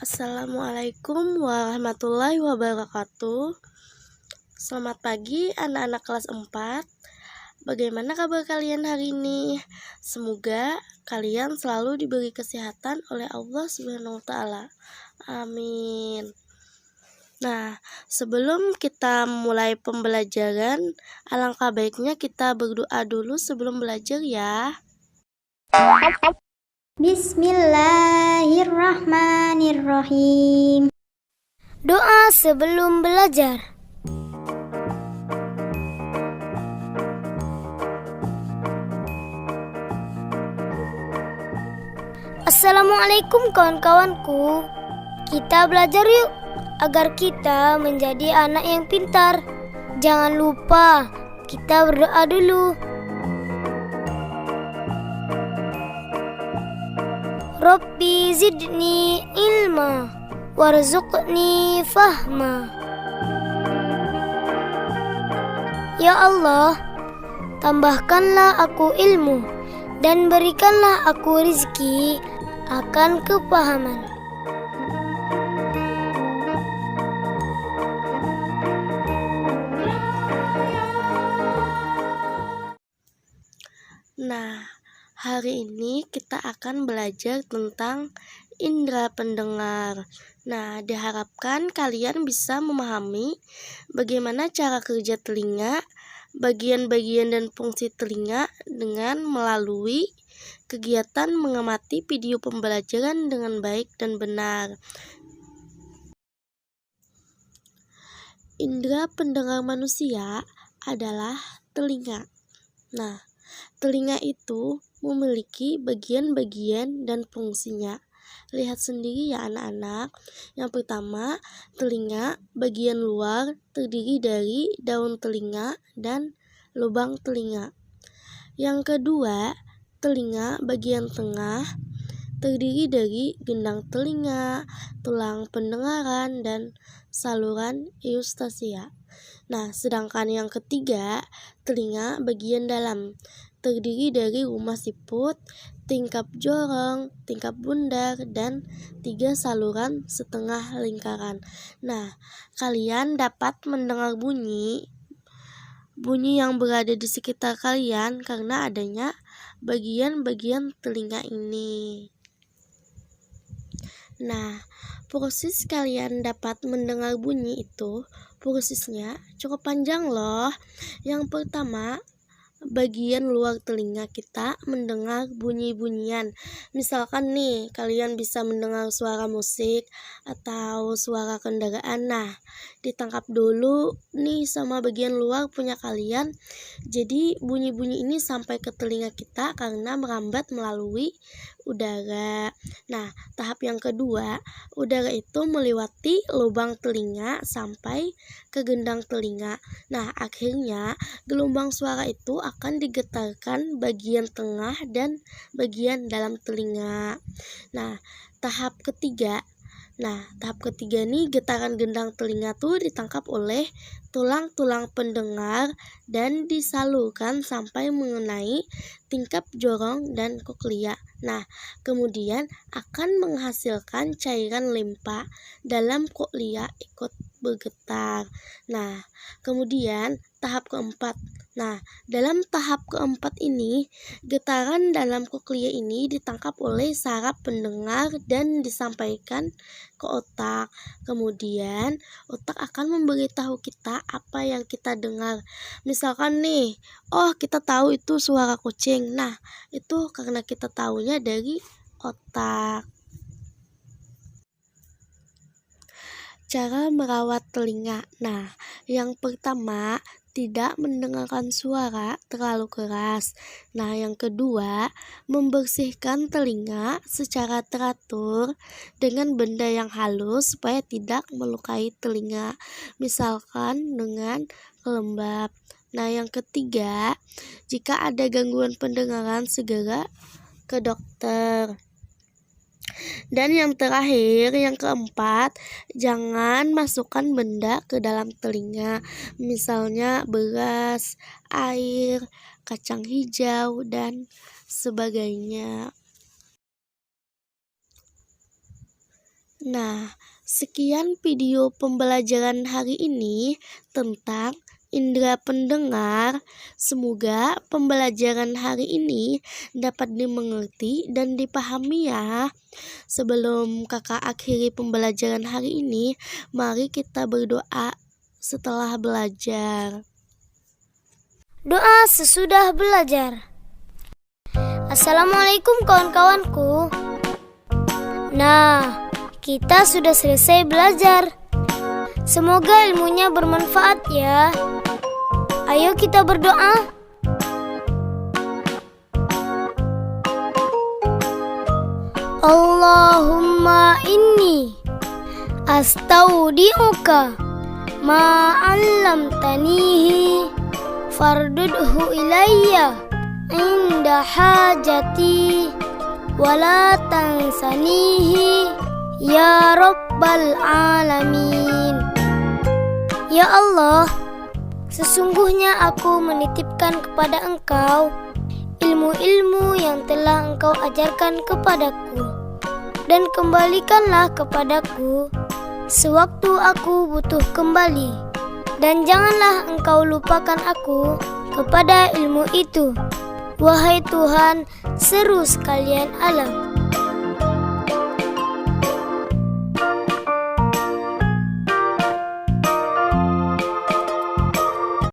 Assalamualaikum warahmatullahi wabarakatuh. Selamat pagi anak-anak kelas 4. Bagaimana kabar kalian hari ini? Semoga kalian selalu diberi kesehatan oleh Allah Subhanahu wa taala. Amin. Nah, sebelum kita mulai pembelajaran, alangkah baiknya kita berdoa dulu sebelum belajar ya. Bismillahirrahmanirrahim. Doa sebelum belajar. Assalamualaikum kawan-kawanku. Kita belajar yuk agar kita menjadi anak yang pintar. Jangan lupa kita berdoa dulu. Rabbi zidni ilma warzuqni fahma. Ya Allah, tambahkanlah aku ilmu dan berikanlah aku rizki akan kepahaman. Nah, hari ini kita akan belajar tentang indera pendengar. Nah, diharapkan kalian bisa memahami bagaimana cara kerja telinga, bagian-bagian dan fungsi telinga dengan melalui kegiatan mengamati video pembelajaran dengan baik dan benar. Indera pendengar manusia adalah telinga. Nah, telinga itu memiliki bagian-bagian dan fungsinya. Lihat sendiri ya anak-anak. Yang pertama, telinga bagian luar terdiri dari daun telinga dan lubang telinga. Yang kedua, telinga bagian tengah terdiri dari gendang telinga, tulang pendengaran, dan saluran eustasia. Nah, sedangkan yang ketiga, telinga bagian dalam terdiri dari rumah siput, tingkap jorong, tingkap bundar, dan 3 saluran setengah lingkaran. Nah, kalian dapat mendengar bunyi yang berada di sekitar kalian karena adanya bagian-bagian telinga ini. Nah, proses kalian dapat mendengar bunyi itu, prosesnya cukup panjang loh. Yang pertama, bagian luar telinga kita mendengar bunyi-bunyian. Misalkan nih, kalian bisa mendengar suara musik atau suara kendaraan. Nah, ditangkap dulu nih sama bagian luar punya kalian. Jadi bunyi-bunyi ini sampai ke telinga kita karena merambat melalui udara. Nah, tahap yang kedua, udara itu melewati lubang telinga sampai ke gendang telinga. Nah, akhirnya gelombang suara itu akan digetarkan bagian tengah dan bagian dalam telinga. Nah, tahap ketiga nih getaran gendang telinga tuh ditangkap oleh tulang-tulang pendengar dan disalurkan sampai mengenai tingkap jorong dan koklea. Nah, kemudian akan menghasilkan cairan limpa dalam koklea ikut bergetar. Nah, kemudian tahap keempat. Nah, dalam tahap keempat ini, getaran dalam koklea ini ditangkap oleh saraf pendengar dan disampaikan ke otak. Kemudian, otak akan memberitahu kita apa yang kita dengar. Misalkan nih, oh kita tahu itu suara kucing. Nah, itu karena kita tahunya dari otak. Cara merawat telinga. Nah, yang pertama, tidak mendengarkan suara terlalu keras. Nah, yang kedua, membersihkan telinga secara teratur dengan benda yang halus supaya tidak melukai telinga. Misalkan dengan lembab. Nah, yang ketiga, jika ada gangguan pendengaran segera ke dokter. Dan yang terakhir, yang keempat, jangan masukkan benda ke dalam telinga, misalnya beras, air, kacang hijau, dan sebagainya. Nah, sekian video pembelajaran hari ini tentang indera pendengar. Semoga pembelajaran hari ini dapat dimengerti dan dipahami ya. Sebelum kakak akhiri pembelajaran hari ini, mari kita berdoa setelah belajar. Doa sesudah belajar. Assalamualaikum kawan-kawanku. Nah, kita sudah selesai belajar. Semoga ilmunya bermanfaat ya. Ayo kita berdoa. Allahumma inni astaudi'uka ma 'allamtanihi fardudhu ilayya inda hajati wala tansanihi ya rabbal alamin. Ya Allah, sesungguhnya aku menitipkan kepada Engkau ilmu-ilmu yang telah Engkau ajarkan kepadaku, dan kembalikanlah kepadaku sewaktu aku butuh kembali, dan janganlah Engkau lupakan aku kepada ilmu itu, wahai Tuhan seru sekalian alam.